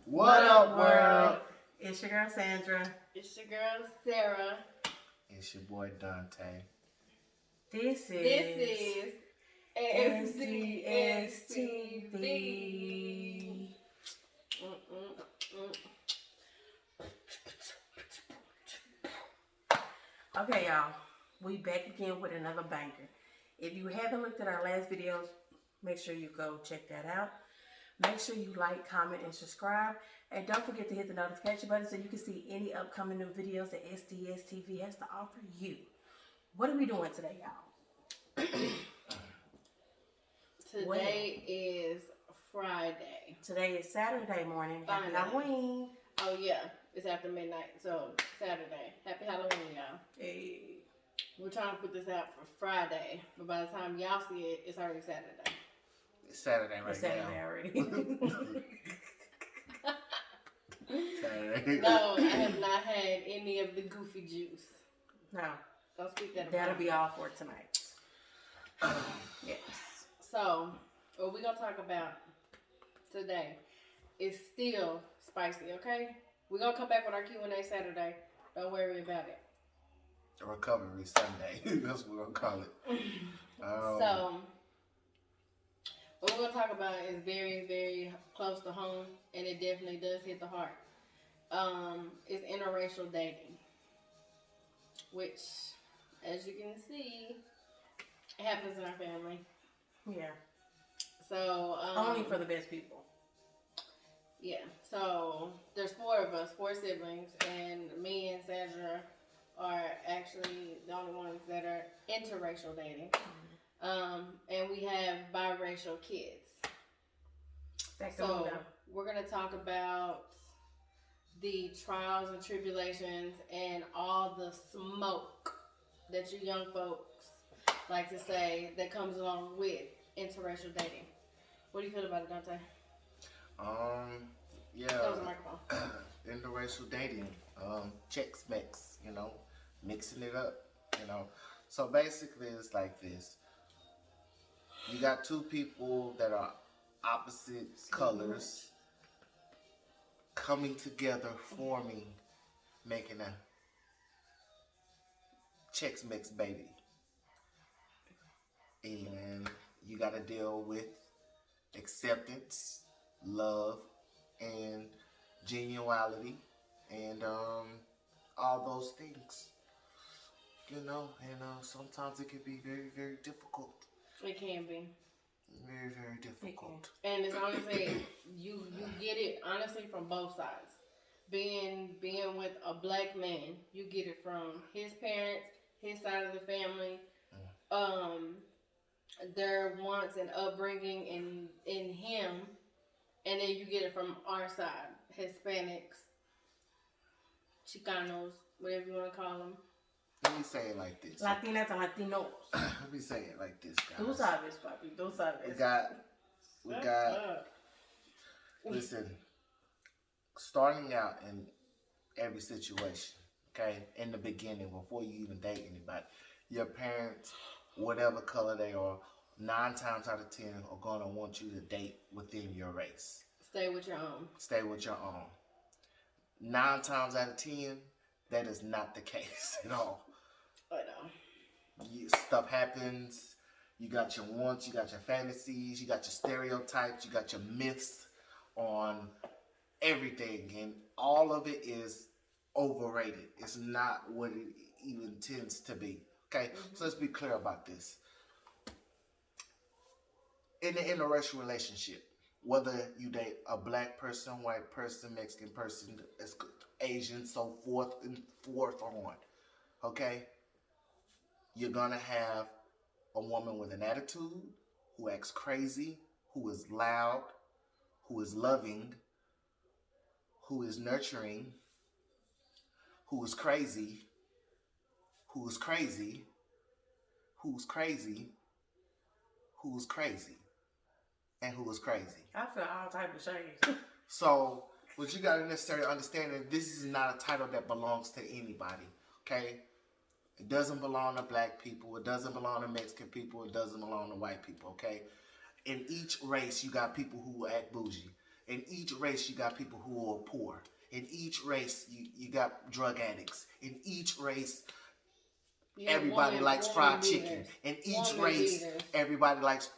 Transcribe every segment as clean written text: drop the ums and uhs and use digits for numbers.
What up, world? It's your girl Sandra. It's your girl Sarah. It's your boy Dante. This is S.D.S. TV. Okay, y'all. We back again with another banger. If you haven't looked at our last videos, make sure you go check that out. Make sure you like, comment, and subscribe. And don't forget to hit the notification button so you can see any upcoming new videos that S.D.S. TV has to offer you. What are we doing today, y'all? Today is Friday. Today is Saturday morning. Happy Halloween. Oh, yeah. It's after midnight. So, Saturday. Happy Halloween, y'all. Hey. We're trying to put this out for Friday. But by the time y'all see it, it's already Saturday. It's Saturday right it's Saturday now. already. Saturday. No, I have not had any of the goofy juice. No. Don't speak that. That'll be all for tonight. Yes. So, what we're going to talk about today is still spicy, okay? We're going to come back with our Q&A Saturday. Don't worry about it. Recovery Sunday. That's what we're going to call it. So, what we're going to talk about is very, very close to home, and it definitely does hit the heart. It's interracial dating, which, as you can see, happens in our family. Yeah. So, only for the best people. Yeah. So, there's 4 of us, 4 siblings, and me and Sandra are actually the only ones that are interracial dating. And we have biracial kids. So we're going to talk about the trials and tribulations and all the smoke that you young folks like to say that comes along with interracial dating. What do you feel about it, Dante? Yeah. That was a microphone. Interracial dating. Chex mix, mixing it up, So basically it's like this. You got 2 people that are opposite colors coming together, making a Chex Mix baby. And you got to deal with acceptance, love, and genuality, and all those things. And sometimes it can be very, very difficult. It can be. Very, very difficult. And it's honestly, you get it honestly from both sides. Being with a black man, you get it from his parents, his side of the family, their wants and upbringing in him, and then you get it from our side, Hispanics, Chicanos, whatever you want to call them. Let me say it like this. Latinas and Latinos. Let me say it like this, guys. Tú sabes, papi. Tú sabes. We got. Listen, starting out in every situation, okay, in the beginning, before you even date anybody, your parents, whatever color they are, 9 times out of 10 are gonna want you to date within your race. Stay with your own. Stay with your own. 9 times out of 10, that is not the case at all. I know. Stuff happens. You got your wants, you got your fantasies, you got your stereotypes, you got your myths on everything, and all of it is overrated. It's not what it even tends to be. Okay, so let's be clear about this. In an interracial relationship, whether you date a black person, white person, Mexican person, Asian, so forth and forth on, okay? You're gonna have a woman with an attitude, who acts crazy, who is loud, who is loving, who is nurturing, who is crazy, who's crazy, who's crazy, who's crazy, and who is crazy. I feel all type of shades. So, what you gotta necessarily understand is this is not a title that belongs to anybody, okay? It doesn't belong to black people. It doesn't belong to Mexican people. It doesn't belong to white people, okay? In each race, you got people who act bougie. In each race, you got people who are poor. In each race, you got drug addicts. In each race, Yeah, everybody likes fried chicken. In each race, everybody likes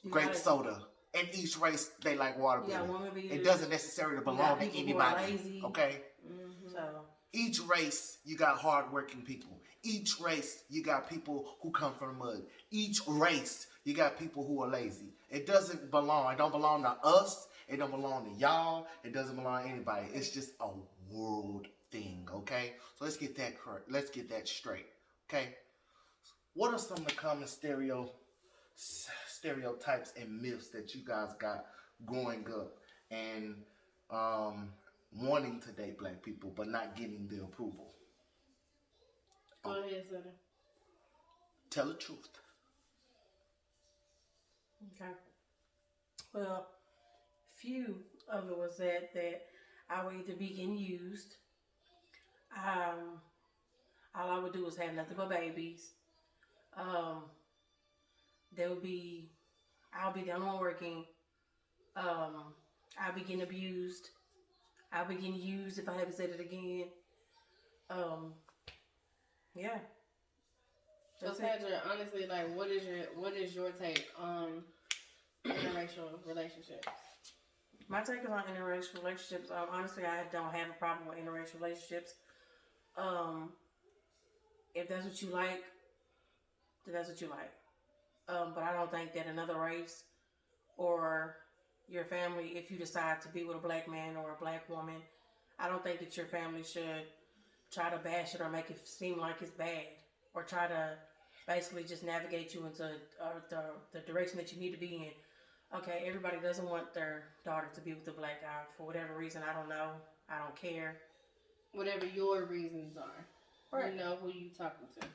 grape soda. In each race, they like water beer. It doesn't necessarily belong to anybody. Okay? Mm-hmm. So each race, you got hardworking people. Each race, you got people who come from the mud. Each race, you got people who are lazy. It doesn't belong. It don't belong to us. It don't belong to y'all. It doesn't belong to anybody. It's just a world thing, okay? So let's get that correct. Let's get that straight, okay? What are some of the common stereotypes and myths that you guys got growing up and wanting to date black people but not getting the approval? Go ahead, Sutter. Tell the truth. Okay. Well, few of it was that I would either be getting used. All I would do was have nothing but babies. There would be, I'll be the only one working. I'll be getting abused. I'll be getting used if I haven't said it again. Yeah. So, Sandra, honestly, like, what is your take on interracial relationships? My take on interracial relationships, honestly, I don't have a problem with interracial relationships. If that's what you like, then that's what you like. But I don't think that another race or your family, if you decide to be with a black man or a black woman, I don't think that your family should try to bash it or make it seem like it's bad, or try to basically just navigate you into the direction that you need to be in. Okay, everybody doesn't want their daughter to be with a black guy for whatever reason. I don't know. I don't care. Whatever your reasons are. Right. You know who you talking to.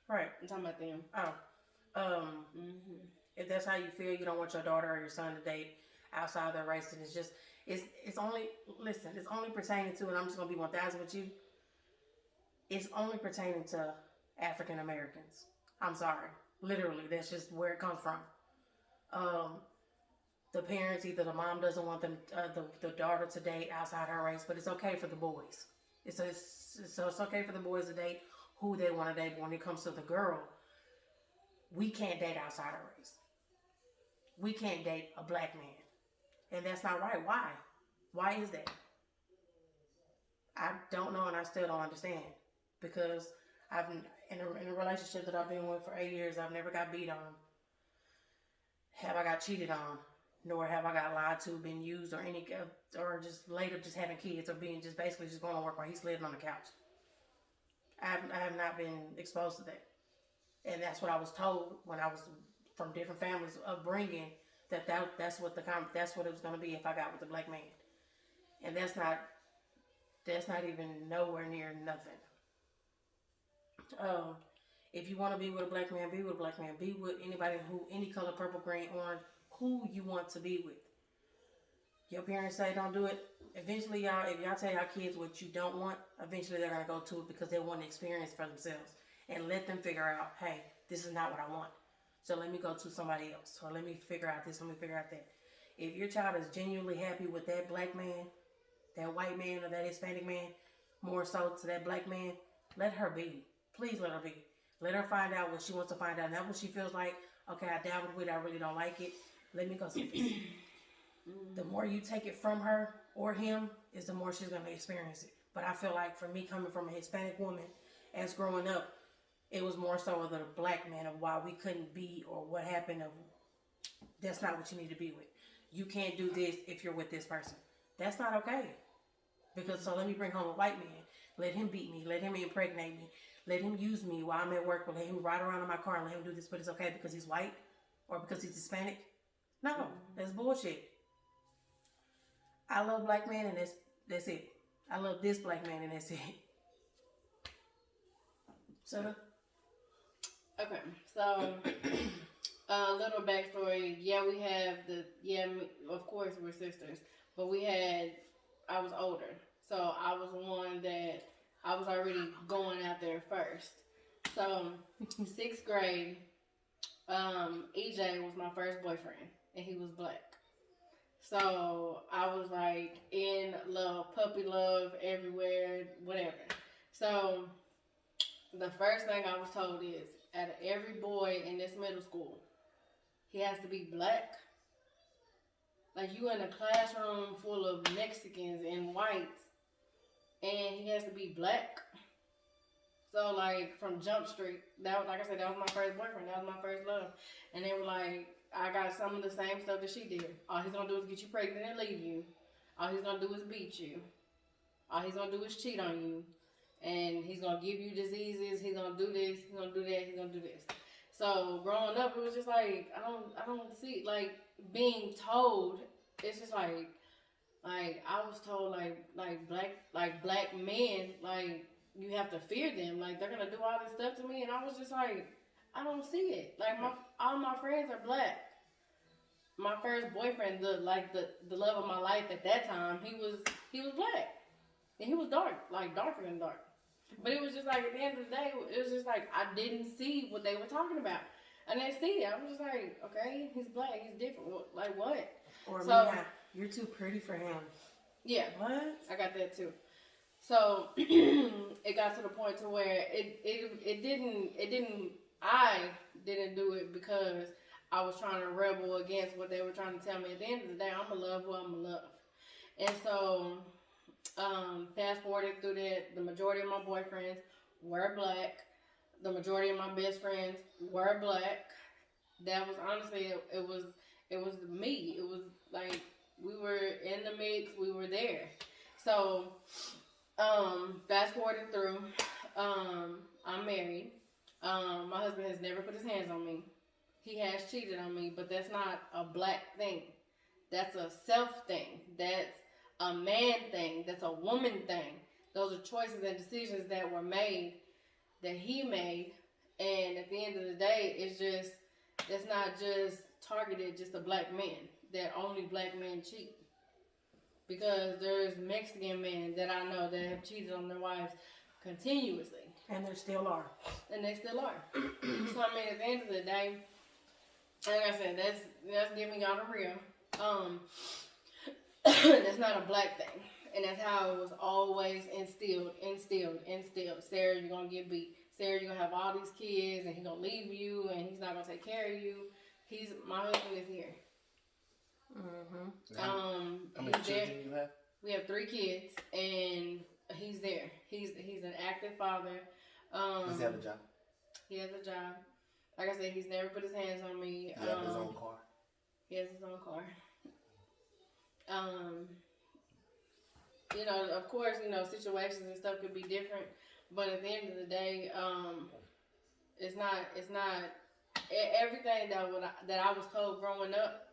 Right. I'm talking about them. Oh. If that's how you feel, you don't want your daughter or your son to date outside their race, and it's only pertaining to, and I'm just gonna be 1,000 with you. It's only pertaining to African Americans. I'm sorry, literally, that's just where it comes from. The parents, either the mom doesn't want them, the daughter to date outside her race, but it's okay for the boys. It's okay for the boys to date who they want to date. But when it comes to the girl, we can't date outside our race. We can't date a black man. And that's not right. Why? Why is that? I don't know, and I still don't understand. Because I've in a relationship that I've been with for 8 years, I've never got beat on. Have I got cheated on? Nor have I got lied to, been used, or just later just having kids, or being just basically just going to work while he's living on the couch. I have not been exposed to that. And that's what I was told when I was from different families upbringing, that's what it was going to be if I got with a black man. And that's not even nowhere near nothing. If you want to be with a black man, be with a black man. Be with anybody any color, purple, green, orange, who you want to be with. Your parents say don't do it. Eventually, if y'all tell y'all kids what you don't want, eventually they're going to go to it because they want to experience for themselves. And let them figure out, hey, this is not what I want. So let me go to somebody else. Or let me figure out this, let me figure out that. If your child is genuinely happy with that black man, that white man, or that Hispanic man, more so to that black man, let her be. Please let her be. Let her find out what she wants to find out. Not what she feels like, okay, I dabbled with it, I really don't like it. Let me go see this. The more you take it from her or him, is the more she's going to experience it. But I feel like for me, coming from a Hispanic woman, as growing up, it was more so of the black man of why we couldn't be, or what happened of, that's not what you need to be with. You can't do this if you're with this person. That's not okay. Because so let me bring home a white man. Let him beat me. Let him impregnate me. Let him use me while I'm at work. Or let him ride around in my car and let him do this. But it's okay because he's white or because he's Hispanic. No, that's bullshit. I love black men and that's it. I love this black man and that's it. So. Okay, so a little backstory. Of course we're sisters, but I was older. So I was the one that I was already going out there first. So 6th grade, EJ was my first boyfriend, and he was black. So I was like in love, puppy love everywhere, whatever. So the first thing I was told is, out of every boy in this middle school, he has to be black. Like, you in a classroom full of Mexicans and whites, and he has to be black. So like from Jump Street, that was, like I said, that was my first boyfriend. That was my first love, and they were like, I got some of the same stuff that she did. All he's gonna do is get you pregnant and leave you. All he's gonna do is beat you. All he's gonna do is cheat on you, and he's gonna give you diseases. He's gonna do this. He's gonna do that. He's gonna do this. So growing up, it was just like I don't see like being told. It's just like I was told like black men like you have to fear them, like they're gonna do all this stuff to me, and I was just like I don't see it. Like all my friends are black. My first boyfriend, the love of my life at that time, he was black and he was dark, like darker than dark. But it was just like at the end of the day, it was just like I didn't see what they were talking about. I didn't see it. I was just like, okay, he's black, he's different. Like what? Or So Mia, you're too pretty for him. yeah, What? I got that too. So it got to the point to where it didn't I didn't do it because I was trying to rebel against what they were trying to tell me. At the end of the day, I'm gonna love who I'm gonna love. And so fast forwarding through that, the majority of my boyfriends were black. The majority of my best friends were black. That was honestly it was me. It was like we were in the mix. We were there. So fast forwarding through, I'm married. My husband has never put his hands on me. He has cheated on me, but that's not a black thing. That's a self thing. That's a man thing. That's a woman thing. Those are choices and decisions that were made, that he made, and at the end of the day, it's not just targeted just to black men. That only black men cheat. Because there's Mexican men that I know that have cheated on their wives continuously. And there still are. And they still are. So I mean, at the end of the day, like I said, that's giving y'all the real. That's not a black thing. And that's how it was always instilled. Sarah, you're gonna get beat. Sarah, you're gonna have all these kids and he's gonna leave you and he's not gonna take care of you. My husband is here. Mm-hmm. How many children you have? We have 3 kids, and he's there. He's an active father. Does he have a job? He has a job. Like I said, he's never put his hands on me. Does he have his own car? He has his own car. You know, of course, you know, situations and stuff could be different, but at the end of the day, it's not everything that I was told growing up.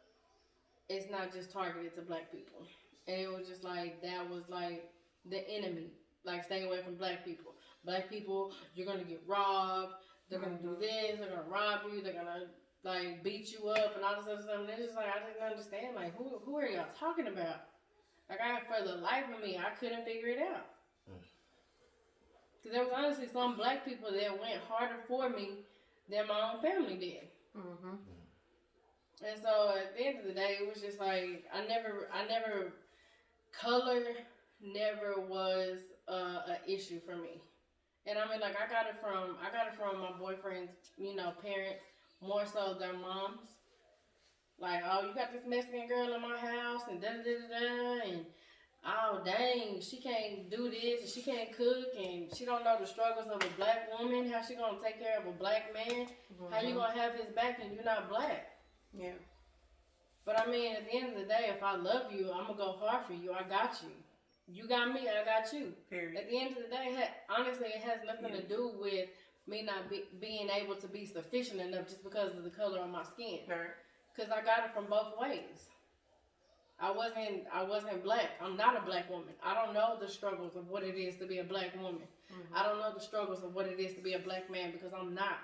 It's not just targeted to black people. And it was just like, that was like the enemy. Like, stay away from black people. Black people, you're going to get robbed. They're going to do this. They're going to rob you. They're going to, like, beat you up and all this other stuff. And it's just like, I didn't understand. Like, who are y'all talking about? Like, for the life of me, I couldn't figure it out. Because there was honestly some black people that went harder for me than my own family did. Mm-hmm. And so at the end of the day, it was just like color never was an issue for me. And I mean, like I got it from my boyfriend's, you know, parents, more so their moms. Like, oh, you got this Mexican girl in my house, and da da da da, and oh dang, she can't do this, and she can't cook, and she don't know the struggles of a black woman. How she gonna take care of a black man? Mm-hmm. How you gonna have his back and you're not black? Yeah. But I mean, at the end of the day, if I love you, I'm gonna go hard for you. I got you. You got me, I got you. Period. At the end of the day, honestly, it has nothing to do with me not being able to be sufficient enough just because of the color of my skin. Right. Because I got it from both ways. I wasn't black. I'm not a black woman. I don't know the struggles of what it is to be a black woman. Mm-hmm. I don't know the struggles of what it is to be a black man because I'm not.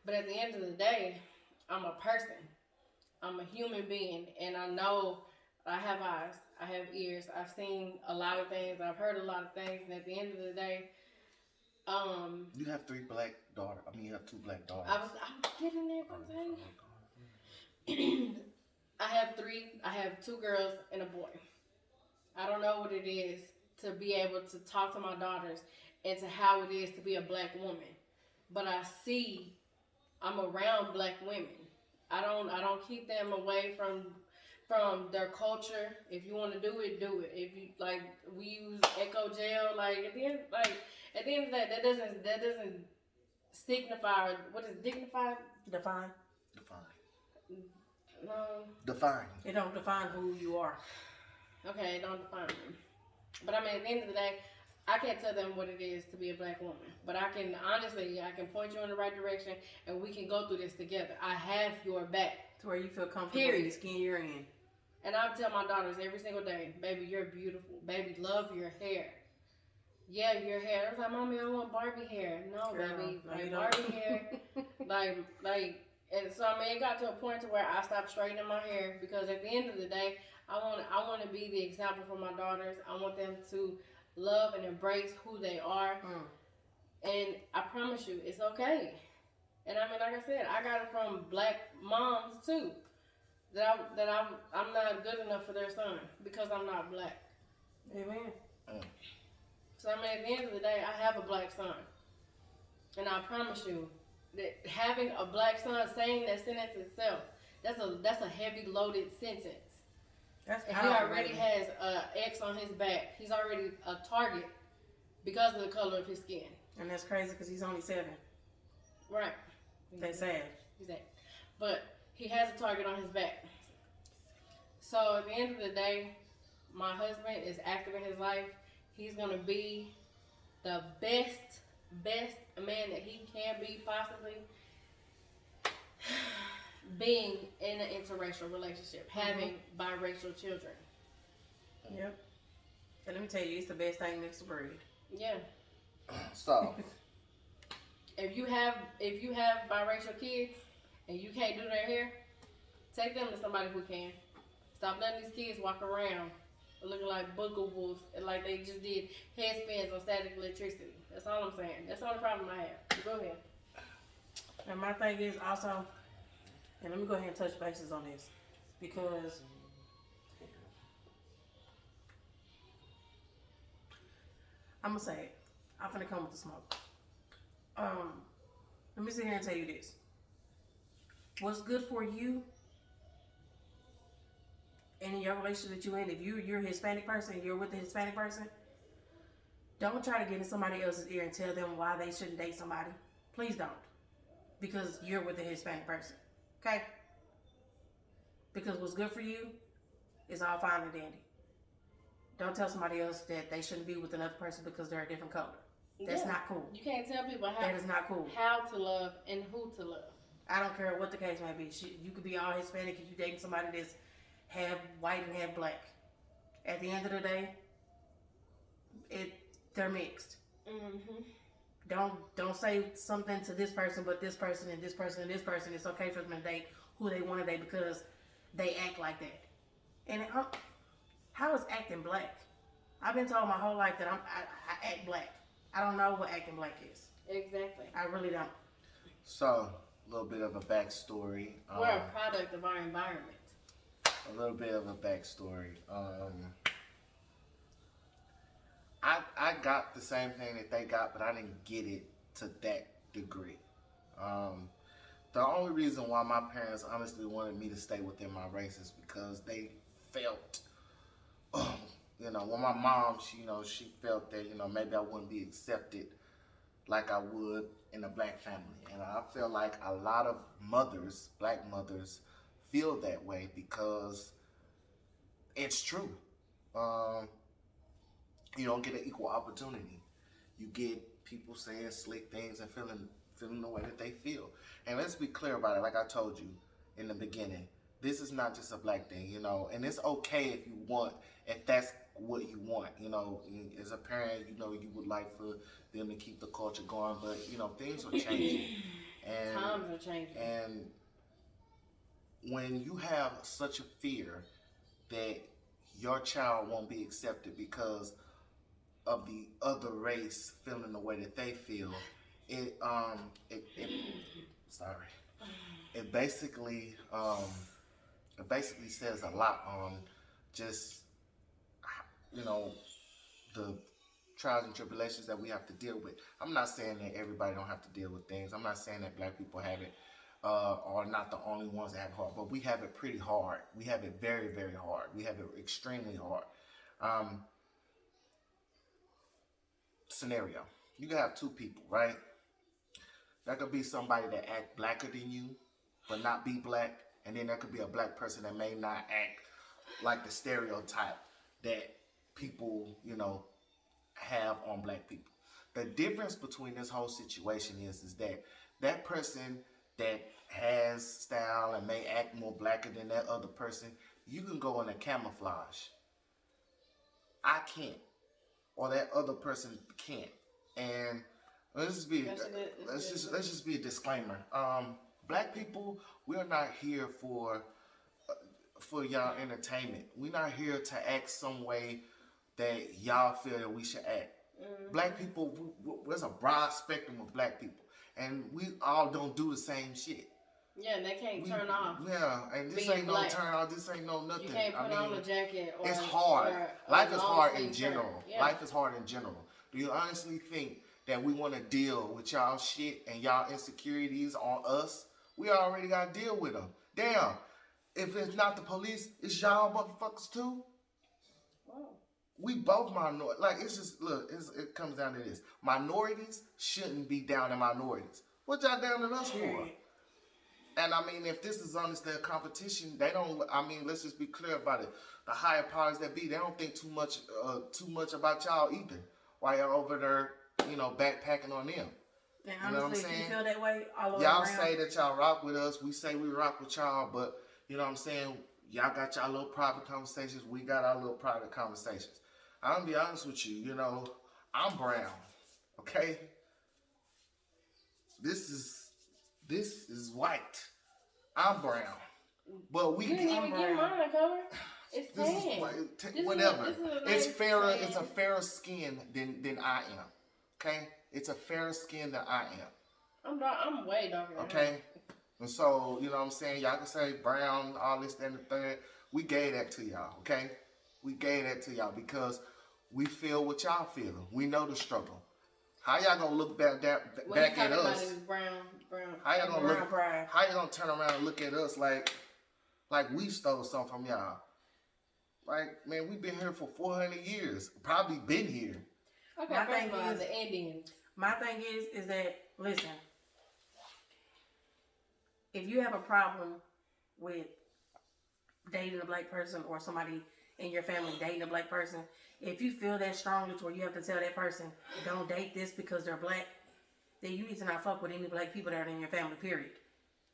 But at the end of the day, I'm a person. I'm a human being, and I know I have eyes, I have ears, I've seen a lot of things, I've heard a lot of things, and at the end of the day, you have 3 black daughters. I mean, you have 2 black daughters. I was getting there, I have three. I have two girls and a boy. I don't know what it is to be able to talk to my daughters and to how it is to be a black woman. But I see I'm around black women. I don't keep them away from their culture. If you want to do it, do it. If you like, we use echo gel. At the end of the day, that doesn't signify what is dignified. Define. Define. No. Define. It don't define who you are. Okay, don't define me. But I mean, at the end of the day, I can't tell them what it is to be a black woman. But I can honestly, I can point you in the right direction, and we can go through this together. I have your back. To where you feel comfortable Period. in the skin you're in. And I tell my daughters every single day, baby, you're beautiful. Baby, love your hair. Yeah, your hair. I was like, mommy, I want Barbie hair. No, Girl, baby, no, like you Barbie don't. hair, like. And so I mean, it got to a point to where I stopped straightening my hair because at the end of the day, I want to be the example for my daughters. I want them to love and embrace who they are. And I promise you, it's okay. And I mean, like I said, I got it from black moms too. I'm not good enough for their son because I'm not black. Amen. So I mean, at the end of the day, I have a black son, and I promise you that having a black son, saying that sentence itself, that's a heavy loaded sentence. That's And powerful. he already has a X on his back. He's already a target because of the color of his skin. And that's crazy because he's only 7. Right. That's sad. Exactly. But he has a target on his back. So at the end of the day, my husband is active in his life. He's gonna be the best man that he can be possibly. Being in an interracial relationship, having biracial children. Yep. And let me tell you, it's the best thing next to breed. Yeah. So, If you have biracial kids and you can't do their hair, take them to somebody who can. Stop letting these kids walk around looking like boogaboos and like they just did headspins on static electricity. That's all I'm saying. That's the only problem I have. Go ahead. And my thing is also, and let me go ahead and touch bases on this because I'm gonna say it. I'm finna come with the smoke. Let me sit here and tell you this. What's good for you and in your relationship that you're in, if you're a Hispanic person, you're with a Hispanic person, don't try to get in somebody else's ear and tell them why they shouldn't date somebody. Please don't. Because you're with a Hispanic person. Okay? Because what's good for you is all fine and dandy. Don't tell somebody else that they shouldn't be with another person because they're a different color. That's not cool. You can't tell people That is not cool. how to love and who to love. I don't care what the case may be. You could be all Hispanic and you dating somebody that's half white and half black. At the end of the day, they're mixed. Don't say something to this person, but this person and this person and this person. It's okay for them to date who they want to date because they act like that. And how is acting black? I've been told my whole life that I act black. I don't know what acting black is. Exactly. I really don't. So a little bit of a backstory. We're a product of our environment. A little bit of a backstory. I got the same thing that they got, but I didn't get it to that degree. The only reason why my parents honestly wanted me to stay within my race is because they felt, when my mom, she felt that, maybe I wouldn't be accepted like I would in a black family. And I feel like a lot of mothers, black mothers, feel that way because it's true. You don't get an equal opportunity. You get people saying slick things and feeling the way that they feel. And let's be clear about it. Like I told you in the beginning, this is not just a black thing, and it's okay if that's what you want, as a parent, you would like for them to keep the culture going, but things are changing. And times are changing. And when you have such a fear that your child won't be accepted because of the other race feeling the way that they feel, it basically it basically says a lot on just, you know, the trials and tribulations that we have to deal with. I'm not saying that everybody don't have to deal with things. I'm not saying that black people have it are not the only ones that have it hard, but we have it pretty hard. We have it very, very hard. We have it extremely hard. Um, Scenario: you can have two people, right? That could be somebody that act blacker than you, but not be black, and then there could be a black person that may not act like the stereotype that people, have on black people. The difference between this whole situation is that that person that has style and may act more blacker than that other person, you can go in a camouflage. I can't, or that other person can't. And let's just be let's just be a disclaimer. Black people, we are not here for y'all entertainment. We're not here to act some way that y'all feel that we should act. Black people, there's a broad spectrum of black people, and we all don't do the same shit. Yeah, and they can't turn off. Yeah, and this ain't no turn off. This ain't no nothing. You can't put on a jacket. Or, it's hard. Life is hard in general. Yeah. Life is hard in general. Do you honestly think that we want to deal with y'all shit and y'all insecurities on us? We already got to deal with them. Damn. If it's not the police, it's y'all motherfuckers too. Whoa. We both minorities. Like, it's just, look, it comes down to this. Minorities shouldn't be down in minorities. What y'all down in us for? And I mean, if this is honestly a competition, they don't. I mean, let's just be clear about it. The higher powers that be, they don't think too much about y'all either. While y'all over there, backpacking on them. And honestly, you know what I'm saying? If you feel that way, y'all say that y'all rock with us. We say we rock with y'all, but you know what I'm saying? Y'all got y'all little private conversations. We got our little private conversations. I'm gonna be honest with you. I'm brown. Okay. This is white. I'm brown. But we you didn't even get mine a color. It's tan. Whatever. It's fairer. Tan. It's a fairer skin than I am. Okay. It's a fairer skin than I am. I'm way darker. Okay. And so you know what I'm saying. Y'all can say brown, all this, and the third. We gave that to y'all. Okay. We gave that to y'all because we feel what y'all feeling. We know the struggle. How y'all gonna look back at us? Brown. How y'all gonna turn around and look at us like we stole something from y'all? Like, man, we've been here for 400 years. Probably been here. Okay, my thing is the Indians. My thing is that, listen, if you have a problem with dating a black person or somebody in your family dating a black person, if you feel that strongly to where you have to tell that person, don't date this because they're black, then you need to not fuck with any black people that are in your family, period.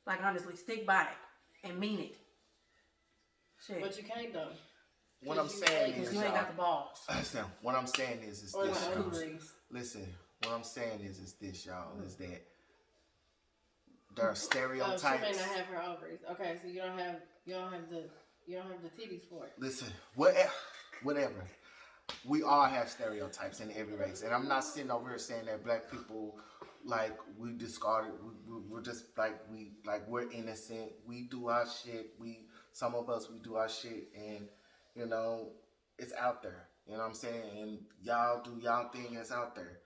Like, honestly, stick by it and mean it. Shit. But you can't, though. What I'm saying is, because you ain't got the balls. Listen, what I'm saying is this, Listen, what I'm saying is this, y'all, is that there are stereotypes. Oh, she may not have her ovaries. Okay, so you don't have the titties for it. Listen, whatever. We all have stereotypes in every race, and I'm not sitting over here saying that black people, like, we discarded. We're just we're innocent. We do our shit. Some of us do our shit, and it's out there. You know what I'm saying? And y'all do y'all thing. It's out there.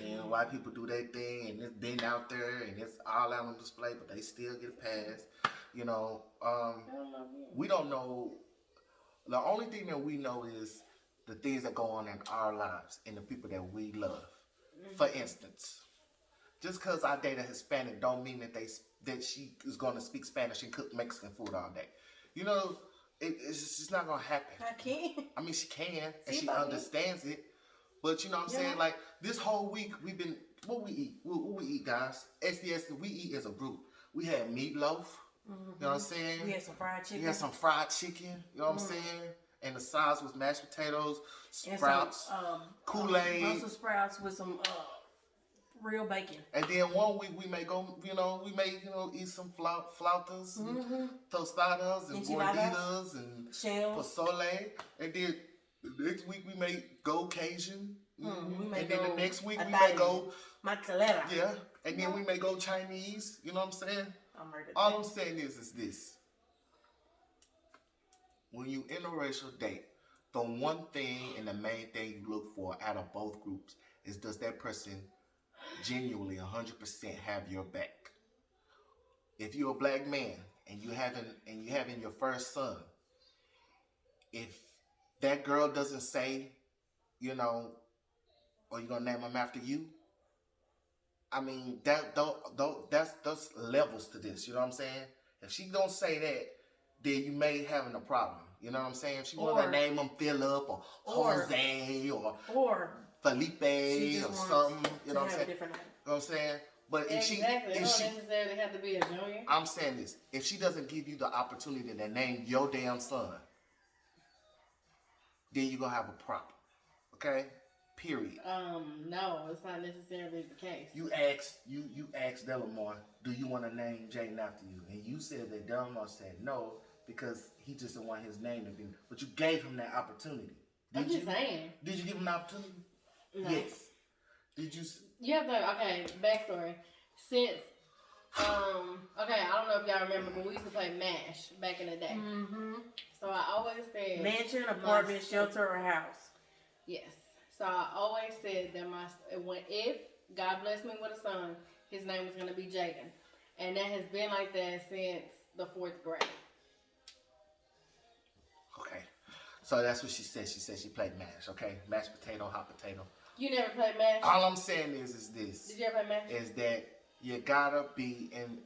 And white people do their thing, and it's been out there, and it's all out on display, but they still get passed. We don't know. The only thing that we know is the things that go on in our lives and the people that we love. Mm-hmm. For instance, just because I date a Hispanic don't mean that she is going to speak Spanish and cook Mexican food all day. It's just not going to happen. I can't. I mean, she can, and she understands it. But you know what I'm saying? Like, this whole week, we've been, what we eat? What we eat, guys? S.D.S, we eat as a group. We had meatloaf. Mm-hmm. You know what I'm saying? We had some fried chicken. You know what I'm saying? And the sides was mashed potatoes, sprouts, some, Kool-Aid. Brussels sprouts with some real bacon. And then one week we may go, eat some flautas, and tostadas, and gorditas, and shells. pozole. And then the next week we may go Cajun. And then the next week we may go mozzarella. Yeah. And then we may go Chinese. You know what I'm saying? All I'm saying is this. when you interracial date, the one thing and the main thing you look for out of both groups is, does that person genuinely 100% have your back? If you're a black man and you having your first son, if that girl doesn't say, you know, or you gonna name him after you, I mean that's levels to this. You know what I'm saying? If she don't say that, then you may having a problem. You know what I'm saying? If she want to name him Philip or Jose or Felipe or something, you know what I'm saying? You know what I'm saying? But if exactly. It don't necessarily have to be a junior. I'm saying this: if she doesn't give you the opportunity to name your damn son, then you're gonna have a problem. Okay? Period. No, it's not necessarily the case. You asked Delamar, do you want to name Jaden after you? And you said that Delamar said no because he just didn't want his name to be. But you gave him that opportunity. I'm just saying. Did you give him an opportunity? No. Yes. Did you? You have to. Okay, backstory. Since okay, I don't know if y'all remember, but we used to play MASH back in the day. Mm-hmm. So I always said mansion, apartment, shelter, or house. Yes. So I always said that if God blessed me with a son, his name was gonna be Jaden, and that has been like that since the 4th grade. Okay. So that's what she said. She said she played MASH. Okay, mashed potato, hot potato. You never played MASH? All I'm saying is this. Did you ever play MASH? Is that you gotta be in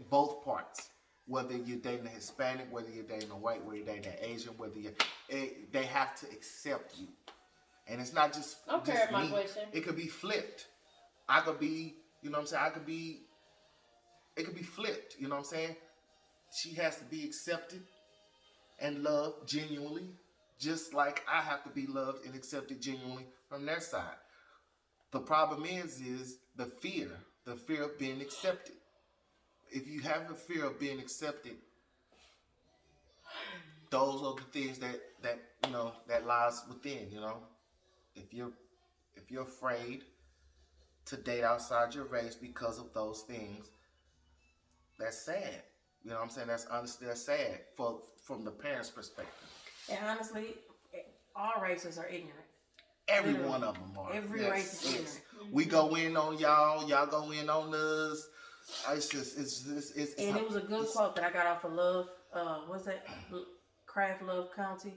both parts. Whether you're dating a Hispanic, whether you're dating a white, whether you're dating an Asian, they have to accept you. And it's not just Okay, just my me. question. It could be flipped. I could be, you know what I'm saying? It could be flipped, you know what I'm saying? She has to be accepted and loved genuinely, just like I have to be loved and accepted genuinely from their side. The problem is the fear of being accepted. If you have the fear of being accepted, those are the things that you know that lies within. You know, if you're afraid to date outside your race because of those things, that's sad. You know what I'm saying? That's honestly that's sad from the parents' perspective. And honestly, all races are ignorant. Every one of them are. Every race is ignorant. We go in on y'all. Y'all go in on us. It's and it was a good quote that I got off of Love. What's that? Craft Love County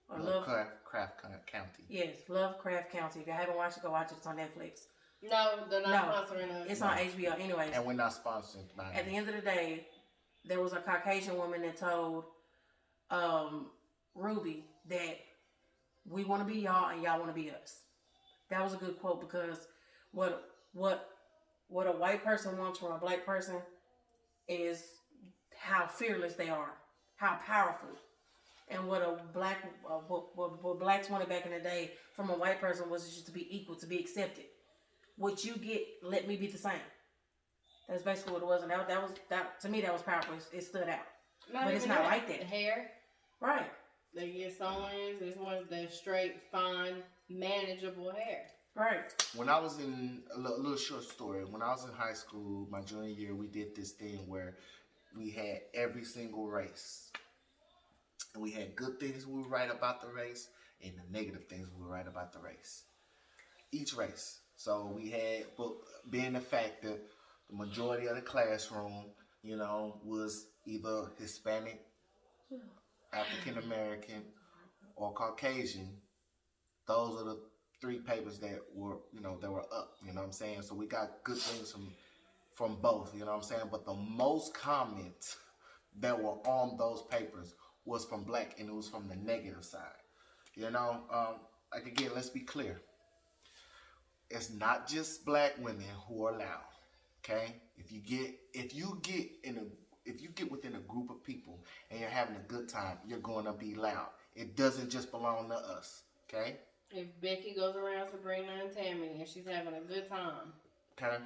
or Love Craft County. Yes, Lovecraft County. If you haven't watched it, go watch it. It's on Netflix. No, they're not sponsoring us. It's on HBO, anyways. And we're not sponsored by it. At the end of the day, there was a Caucasian woman that told Ruby that we want to be y'all and y'all want to be us. That was a good quote because what a white person wants from a black person is how fearless they are, how powerful. And what blacks wanted back in the day from a white person was just to be equal, to be accepted. What you get, let me be the same. That's basically what it was, and that to me that was powerful. It stood out, but it's not like that. The hair, right? They get sew-ins. This one's the straight, fine, manageable hair. Right. When I was in a little short story, when I was in high school, my junior year, we did this thing where we had every single race. And we had good things we would write about the race and the negative things we would write about the race. Each race. So we had, being the fact that the majority of the classroom, you know, was either Hispanic, African American, or Caucasian. Those are the 3 papers that were, that were up, you know what I'm saying? So we got good things from both, you know what I'm saying? But the most comments that were on those papers was from black, and it was from the negative side. You know, like again, let's be clear. It's not just black women who are loud. Okay? If you get within a group of people and you're having a good time, you're going to be loud. It doesn't just belong to us. Okay? If Becky goes around Sabrina and Tammy and she's having a good time, okay,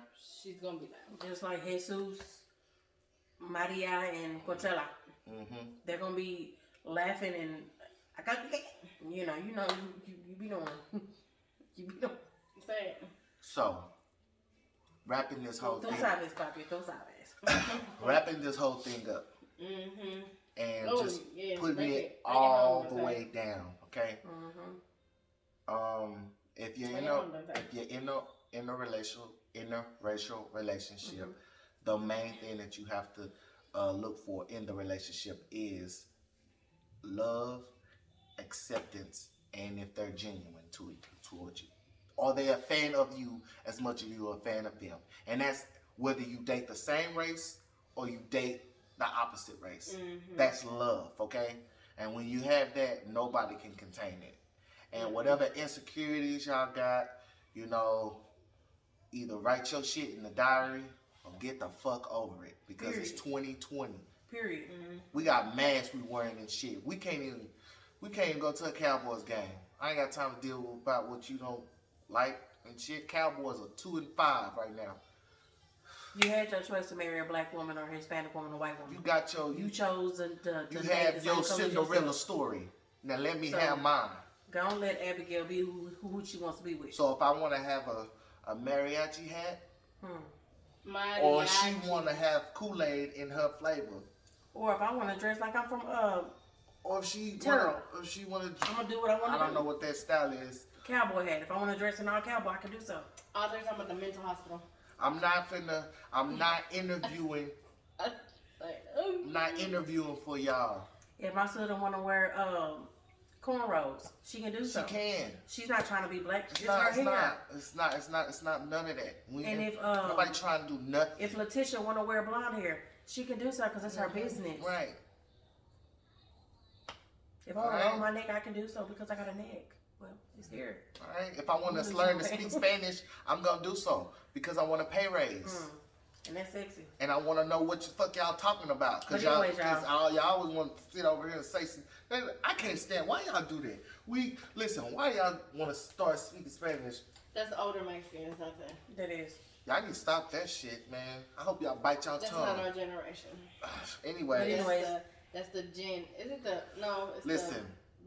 she's gonna be loud. Just like Jesus, Maria, and Coachella. Mm-hmm. They're gonna be laughing and you be doing you be doing. Say it. So, wrapping this whole thing. Tú sabes, papi, tú sabes. Wrapping this whole thing up. Mm-hmm. and Oh, just yeah, putting bring it it all home, the okay. way down. Okay. If you're Bring in it a home, okay. if you're in a interracial relationship, the main thing that you have to look for in the relationship is love, acceptance, and if they're genuine towards you. Are they a fan of you as much as you're a fan of them? And that's whether you date the same race or you date the opposite race. That's love, okay? And when you have that, nobody can contain it. And whatever insecurities y'all got, you know, either write your shit in the diary or get the fuck over it because it's 2020. Period. We got masks we wearing and shit. We can't even go to a Cowboys game. I ain't got time to deal with about what you don't like and shit. Cowboys are 2-5 right now. You had your choice to marry a black woman or a Hispanic woman or a white woman. You got your You chose to you date have the your same color as Cinderella yourself. story. Now let me So, have mine. Go on, let Abigail be who she wants to be with. So if I want to have a mariachi hat, Mariachi. or she want to have Kool-Aid in her flavor, or if I want to dress like I'm from or if she Terrell. want to, I'm gonna do what I want to do. I don't know what that style is. Cowboy hat. If I want to dress in all cowboy, I can do so. Oh, they're talking about the mental hospital. I'm not interviewing. I'm not interviewing for y'all. If my son want to wear cornrows, she can do so. She can. She's not trying to be black. It's It's not none of that. And if nobody trying to do nothing. if Letitia want to wear blonde hair, she can do so because it's her business. Right. If I want to roll my neck, I can do so because I got a neck. Well, it's here. All right. If I want to learn to speak Spanish, I'm gonna do so because I want a pay raise. And that's sexy. And I want to know what the fuck y'all talking about. Because But anyways, y'all always want to sit over here and say something. I can't stand. Why y'all do that? Why y'all want to start speaking Spanish? That's older Mexicans, I think. That is. Y'all need to stop that shit, man. I hope y'all bite y'all That's tongue. not our generation. Anyway. That's the gen. Is it the, no, it's Listen.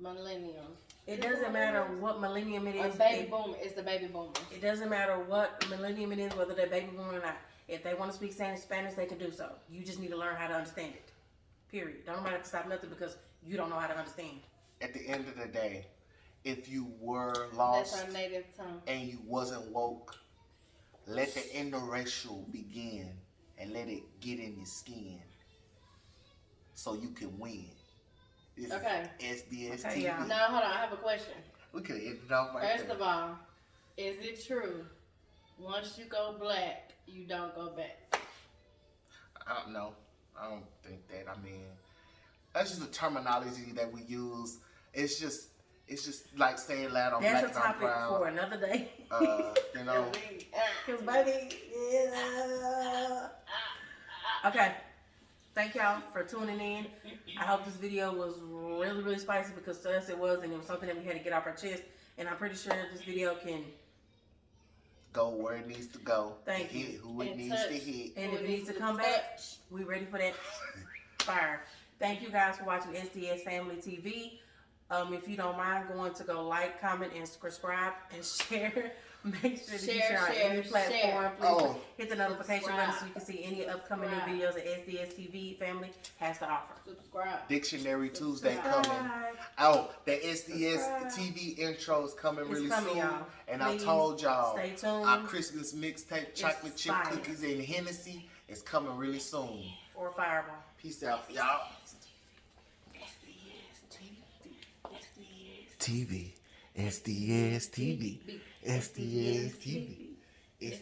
the millennium. It doesn't matter what millennium it is. Baby boom. It's the baby boomers. It doesn't matter what millennium it is, whether they're baby boomer or not. If they want to speak Spanish, they can do so. You just need to learn how to understand it. Period. Don't nobody stop nothing because you don't know how to understand. At the end of the day, if you were lost That's our native tongue. and you wasn't woke, let the interracial begin and let it get in your skin so you can win. This Okay. is S.D.S. Okay, TV. yeah. Now, hold on. I have a question. We could end it off right First there. of all, is it true once you go black, you don't go back? I don't know. I don't think that. I mean, that's just the terminology that we use. It's just like saying loud on That's black a and I'm topic proud. for another day. You know. Because, baby, yeah. Okay. Thank y'all for tuning in. I hope this video was really, really spicy because to us it was, and it was something that we had to get off our chest. And I'm pretty sure this video can Go where it needs to go. Thank you. Hit who it And needs touch. to hit. And if it needs to come back, we ready for that fire. Thank you guys for watching SDS Family TV. If you don't mind going to go like, comment, and subscribe and share. Make sure that you share on any platform. Please hit the notification button so you can see any upcoming new videos that SDS TV Family has to offer. Subscribe. Dictionary Tuesday Subscribe. coming. Oh, the SDS TV intro is coming really coming, soon. y'all. And Please I told y'all, stay tuned. our Christmas mixtape, chocolate chip fire. cookies and Hennessy is coming really soon. Or Fireball. Peace out, y'all. TV. SDS TV. SDS TV. SDS